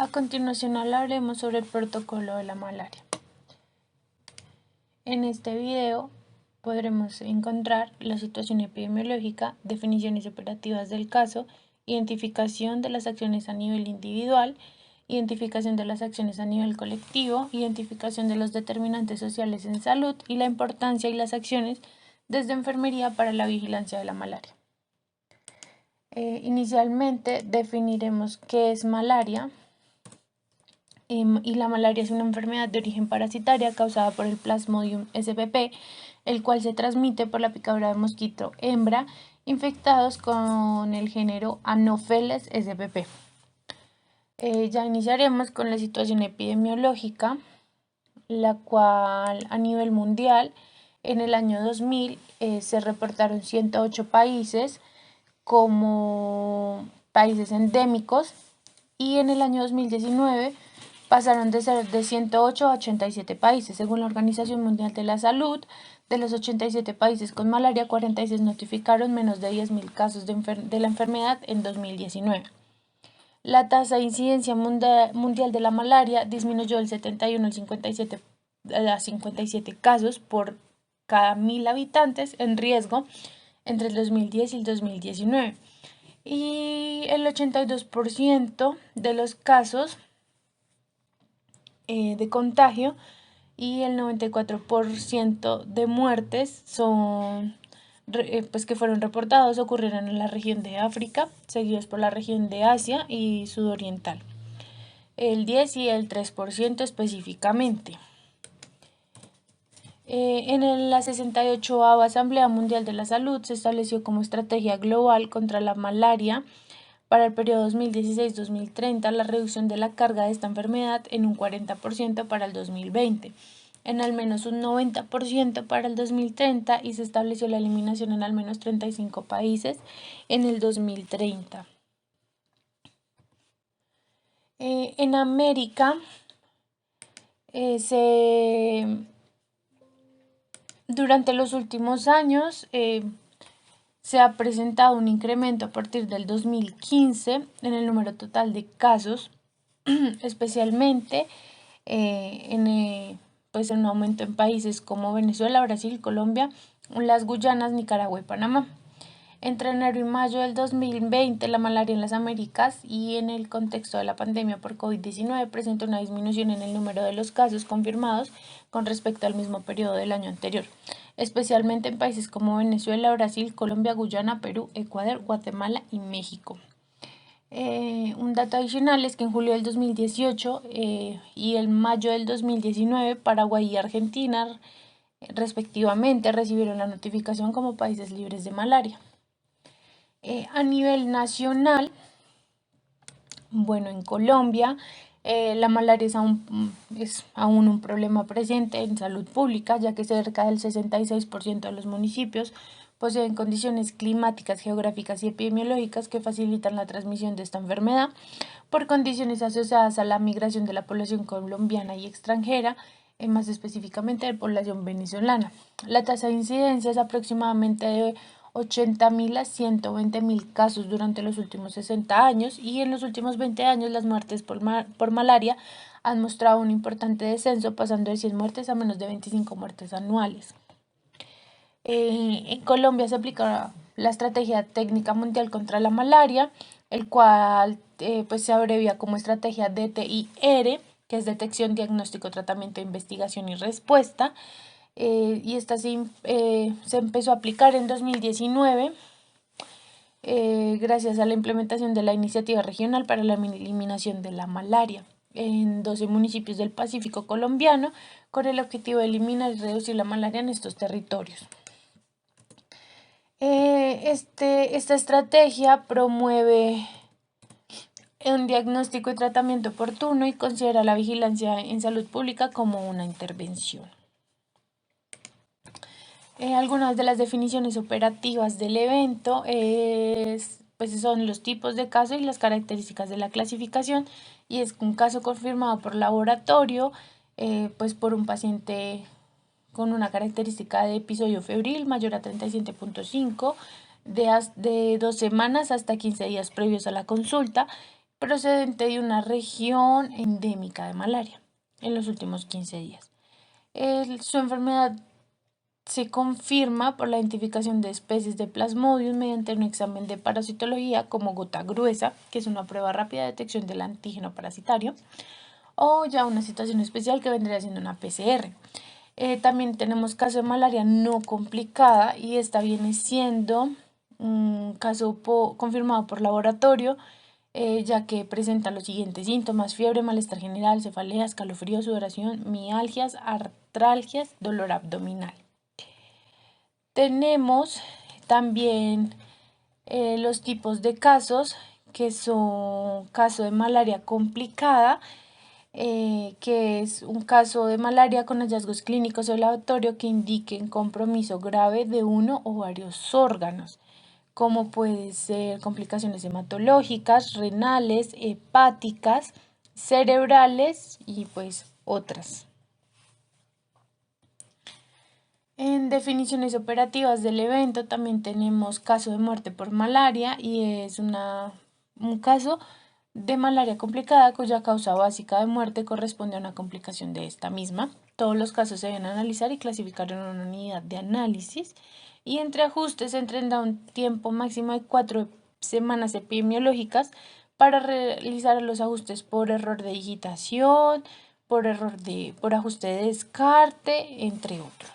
A continuación hablaremos sobre el protocolo de la malaria. En este video podremos encontrar la situación epidemiológica, definiciones operativas del caso, identificación de las acciones a nivel individual, identificación de las acciones a nivel colectivo, identificación de los determinantes sociales en salud y la importancia y las acciones desde enfermería para la vigilancia de la malaria. Inicialmente definiremos qué es malaria. Y la malaria es una enfermedad de origen parasitaria causada por el Plasmodium spp, el cual se transmite por la picadura de mosquito hembra infectados con el género Anopheles spp. Ya iniciaremos con la situación epidemiológica, la cual a nivel mundial en el año 2000 se reportaron 108 países como países endémicos y en el año 2019 pasaron de ser de 108 a 87 países. Según la Organización Mundial de la Salud, de los 87 países con malaria, 46 notificaron menos de 10.000 casos de la enfermedad en 2019. La tasa de incidencia mundial de la malaria disminuyó del 71 al 57, a 57 casos por cada 1.000 habitantes en riesgo entre el 2010 y el 2019. Y el 82% de los casos de contagio y el 94% de muertes que fueron reportados ocurrieron en la región de África, seguidos por la región de Asia y sudoriental, el 10 y el 3% específicamente. En la 68ª Asamblea Mundial de la Salud se estableció como estrategia global contra la malaria para el periodo 2016-2030 la reducción de la carga de esta enfermedad en un 40% para el 2020, en al menos un 90% para el 2030 y se estableció la eliminación en al menos 35 países en el 2030. En América durante los últimos años se ha presentado un incremento a partir del 2015 en el número total de casos, especialmente en un aumento en países como Venezuela, Brasil, Colombia, las Guyanas, Nicaragua y Panamá. Entre enero y mayo del 2020, la malaria en las Américas y en el contexto de la pandemia por COVID-19 presentó una disminución en el número de los casos confirmados con respecto al mismo periodo del año anterior, especialmente en países como Venezuela, Brasil, Colombia, Guyana, Perú, Ecuador, Guatemala y México. Un dato adicional es que en julio del 2018 y en mayo del 2019, Paraguay y Argentina, respectivamente, recibieron la notificación como países libres de malaria. A nivel nacional, en Colombia, la malaria es aún un problema presente en salud pública, ya que cerca del 66% de los municipios poseen condiciones climáticas, geográficas y epidemiológicas que facilitan la transmisión de esta enfermedad por condiciones asociadas a la migración de la población colombiana y extranjera, más específicamente de población venezolana. La tasa de incidencia es aproximadamente de 80.000 a 120.000 casos durante los últimos 60 años y en los últimos 20 años las muertes por malaria han mostrado un importante descenso, pasando de 100 muertes a menos de 25 muertes anuales. En Colombia se aplica la Estrategia Técnica Mundial contra la Malaria, el cual se abrevia como Estrategia DTIR, que es Detección, Diagnóstico, Tratamiento, Investigación y Respuesta. Y esta se empezó a aplicar en 2019 gracias a la implementación de la Iniciativa Regional para la Eliminación de la Malaria en 12 municipios del Pacífico colombiano, con el objetivo de eliminar y reducir la malaria en estos territorios. Esta estrategia promueve un diagnóstico y tratamiento oportuno y considera la vigilancia en salud pública como una intervención. Algunas de las definiciones operativas del evento son los tipos de caso y las características de la clasificación, y es un caso confirmado por laboratorio por un paciente con una característica de episodio febril mayor a 37.5 de 2 semanas hasta 15 días previos a la consulta, procedente de una región endémica de malaria en los últimos 15 días. Su enfermedad se confirma por la identificación de especies de Plasmodium mediante un examen de parasitología como gota gruesa, que es una prueba rápida de detección del antígeno parasitario, o ya una situación especial que vendría siendo una PCR. También tenemos caso de malaria no complicada y esta viene siendo un caso confirmado por laboratorio, ya que presenta los siguientes síntomas: fiebre, malestar general, cefalea, escalofrío, sudoración, mialgias, artralgias, dolor abdominal. Tenemos también los tipos de casos, que son caso de malaria complicada, que es un caso de malaria con hallazgos clínicos o laboratorio que indiquen compromiso grave de uno o varios órganos, como pueden ser complicaciones hematológicas, renales, hepáticas, cerebrales y pues otras. En definiciones operativas del evento también tenemos caso de muerte por malaria, y es un caso de malaria complicada cuya causa básica de muerte corresponde a una complicación de esta misma. Todos los casos se deben analizar y clasificar en una unidad de análisis, y entre ajustes se entrega un tiempo máximo de 4 semanas epidemiológicas para realizar los ajustes por error de digitación, por ajuste de descarte, entre otros.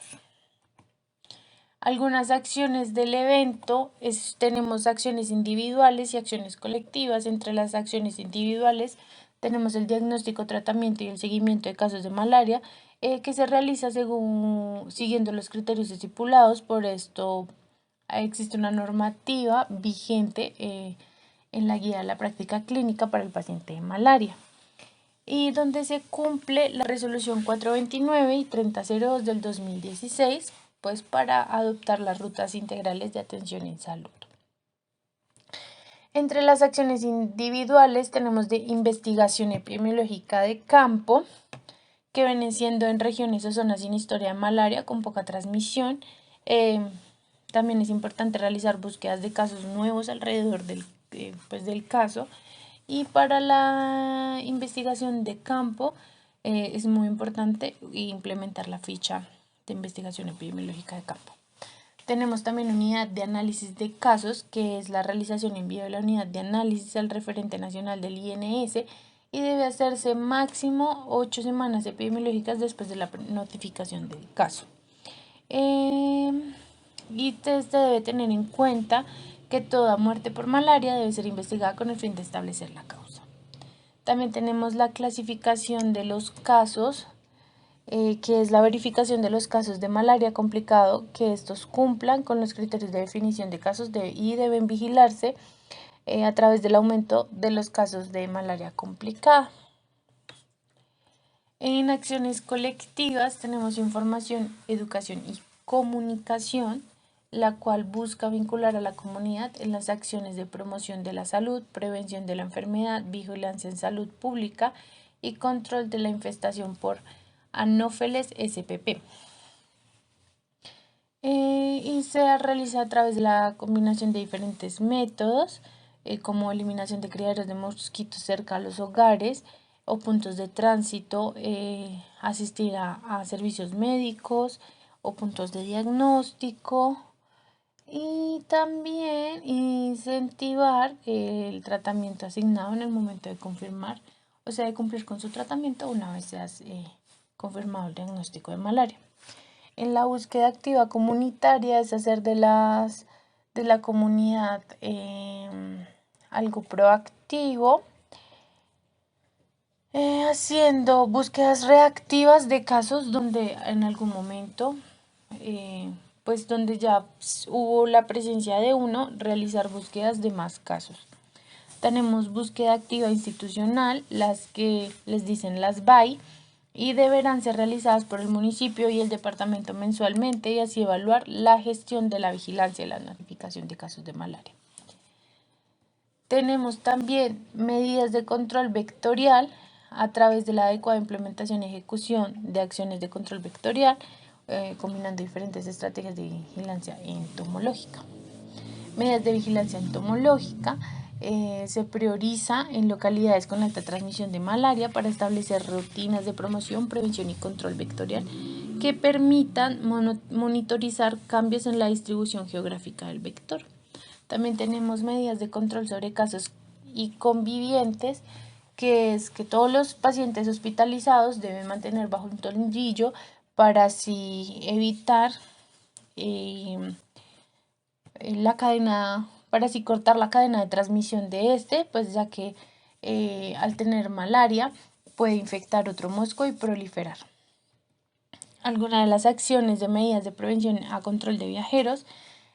Algunas acciones del evento: tenemos acciones individuales y acciones colectivas. Entre las acciones individuales tenemos el diagnóstico, tratamiento y el seguimiento de casos de malaria, que se realiza siguiendo los criterios estipulados. Por esto existe una normativa vigente en la guía de la práctica clínica para el paciente de malaria, y donde se cumple la resolución 429 y 3002 del 2016, pues para adoptar las rutas integrales de atención en salud. Entre las acciones individuales tenemos de investigación epidemiológica de campo, que viene siendo en regiones o zonas sin historia de malaria con poca transmisión. También es importante realizar búsquedas de casos nuevos alrededor del caso. Y para la investigación de campo es muy importante implementar la ficha de investigación epidemiológica de campo. Tenemos también unidad de análisis de casos, que es la realización y envío de la unidad de análisis al referente nacional del INS, y debe hacerse máximo 8 semanas epidemiológicas después de la notificación del caso. Y se debe tener en cuenta que toda muerte por malaria debe ser investigada con el fin de establecer la causa. También tenemos la clasificación de los casos, que es la verificación de los casos de malaria complicado, que estos cumplan con los criterios de definición de casos y deben vigilarse a través del aumento de los casos de malaria complicada. En acciones colectivas tenemos información, educación y comunicación, la cual busca vincular a la comunidad en las acciones de promoción de la salud, prevención de la enfermedad, vigilancia en salud pública y control de la infestación por Anófeles spp. Y se realiza a través de la combinación de diferentes métodos, como eliminación de criaderos de mosquitos cerca a los hogares o puntos de tránsito, asistir a servicios médicos o puntos de diagnóstico, y también incentivar el tratamiento asignado en el momento de confirmar, o sea, de cumplir con su tratamiento una vez se ha confirmado el diagnóstico de malaria. En la búsqueda activa comunitaria es hacer de la comunidad algo proactivo, haciendo búsquedas reactivas de casos donde en algún momento, donde ya hubo la presencia de uno, realizar búsquedas de más casos. Tenemos búsqueda activa institucional, las que les dicen las BAI, y deberán ser realizadas por el municipio y el departamento mensualmente, y así evaluar la gestión de la vigilancia y la notificación de casos de malaria. Tenemos también medidas de control vectorial a través de la adecuada implementación y ejecución de acciones de control vectorial, combinando diferentes estrategias de vigilancia entomológica. Medidas de vigilancia entomológica se prioriza en localidades con alta transmisión de malaria para establecer rutinas de promoción, prevención y control vectorial que permitan monitorizar cambios en la distribución geográfica del vector. También tenemos medidas de control sobre casos y convivientes, que es que todos los pacientes hospitalizados deben mantener bajo un tornillo para así evitar para así cortar la cadena de transmisión de pues ya que al tener malaria puede infectar otro mosco y proliferar. Algunas de las acciones de medidas de prevención a control de viajeros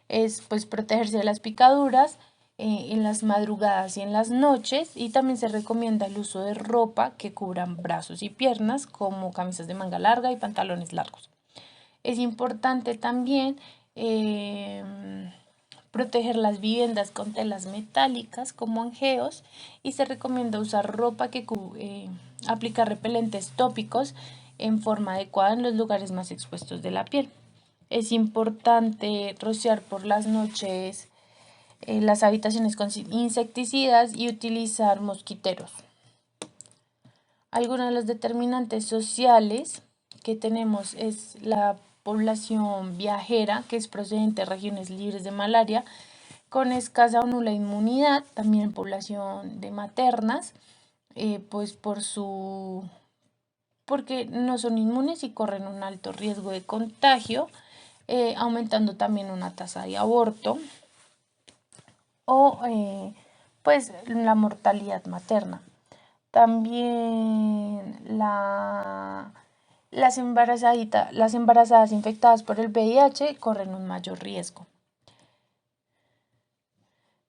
es pues protegerse de las picaduras en las madrugadas y en las noches, y también se recomienda el uso de ropa que cubran brazos y piernas, como camisas de manga larga y pantalones largos. Es importante también proteger las viviendas con telas metálicas como angeos, y se recomienda usar ropa que aplica repelentes tópicos en forma adecuada en los lugares más expuestos de la piel. Es importante rociar por las noches las habitaciones con insecticidas y utilizar mosquiteros. Algunos de los determinantes sociales que tenemos es la población viajera, que es procedente de regiones libres de malaria, con escasa o nula inmunidad. También población de maternas, pues porque no son inmunes y corren un alto riesgo de contagio, aumentando también una tasa de aborto o pues la mortalidad materna. También las embarazadas infectadas por el VIH corren un mayor riesgo.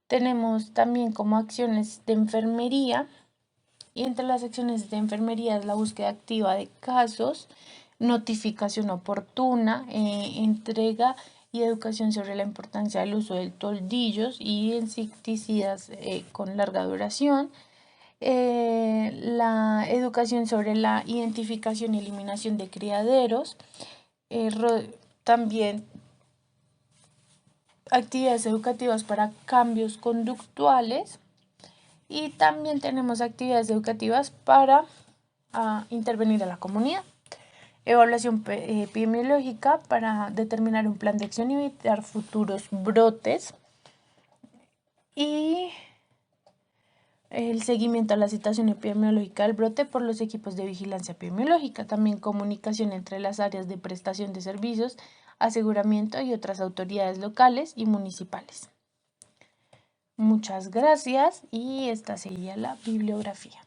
Tenemos también como acciones de enfermería, y entre las acciones de enfermería es la búsqueda activa de casos, notificación oportuna, entrega y educación sobre la importancia del uso de toldillos y insecticidas con larga duración, la educación sobre la identificación y eliminación de criaderos, también actividades educativas para cambios conductuales, y también tenemos actividades educativas para intervenir a la comunidad. Evaluación epidemiológica para determinar un plan de acción y evitar futuros brotes, y el seguimiento a la situación epidemiológica del brote por los equipos de vigilancia epidemiológica. También comunicación entre las áreas de prestación de servicios, aseguramiento y otras autoridades locales y municipales. Muchas gracias, y esta sería la bibliografía.